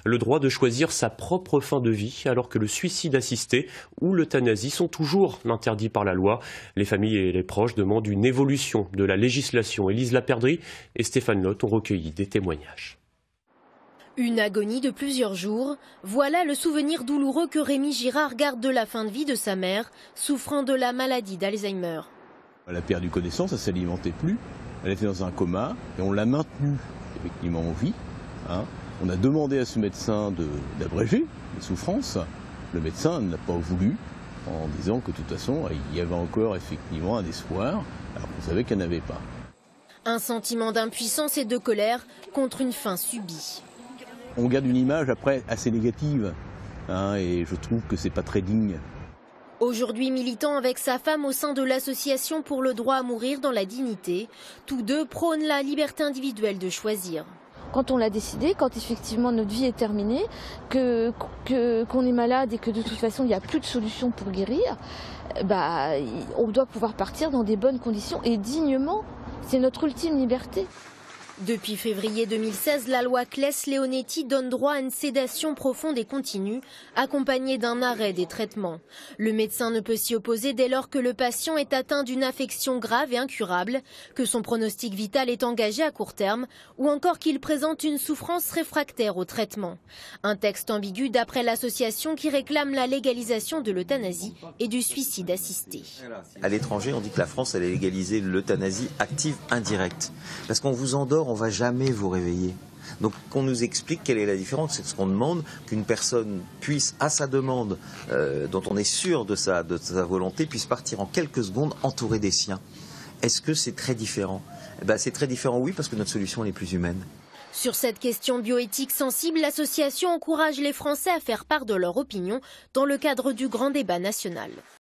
le droit de choisir sa propre fin de vie, alors que le suicide assisté ou l'euthanasie sont toujours interdits par la loi. Les familles et les proches demandent une évolution de la législation. Élise Laperdrie et Stéphane Lotte ont recueilli des témoignages. Une agonie de plusieurs jours, voilà le souvenir douloureux que Rémi Girard garde de la fin de vie de sa mère, souffrant de la maladie d'Alzheimer. Elle a perdu connaissance, elle ne s'alimentait plus, elle était dans un coma et on l'a maintenue effectivement en vie. On a demandé à ce médecin d'abréger les souffrances. Le médecin n'a pas voulu, en disant que de toute façon il y avait encore effectivement un espoir, alors qu'on savait qu'elle n'avait pas. Un sentiment d'impuissance et de colère contre une fin subie. On garde une image après assez négative, et je trouve que c'est pas très digne. Aujourd'hui militant avec sa femme au sein de l'association pour le droit à mourir dans la dignité, tous deux prônent la liberté individuelle de choisir. Quand on l'a décidé, quand effectivement notre vie est terminée, qu'on est malade et que de toute façon il n'y a plus de solution pour guérir, on doit pouvoir partir dans des bonnes conditions et dignement. C'est notre ultime liberté. Depuis février 2016, la loi Claes-Leonetti donne droit à une sédation profonde et continue, accompagnée d'un arrêt des traitements. Le médecin ne peut s'y opposer dès lors que le patient est atteint d'une affection grave et incurable, que son pronostic vital est engagé à court terme, ou encore qu'il présente une souffrance réfractaire au traitement. Un texte ambigu d'après l'association qui réclame la légalisation de l'euthanasie et du suicide assisté. À l'étranger, on dit que la France elle a légalisé l'euthanasie active indirecte. Parce qu'on vous endort, on ne va jamais vous réveiller. Donc qu'on nous explique quelle est la différence. C'est ce qu'on demande, qu'une personne puisse, à sa demande, dont on est sûr de sa volonté, puisse partir en quelques secondes entourée des siens. Est-ce que c'est très différent? C'est très différent, oui, parce que notre solution elle est plus humaine. Sur cette question bioéthique sensible, l'association encourage les Français à faire part de leur opinion dans le cadre du grand débat national.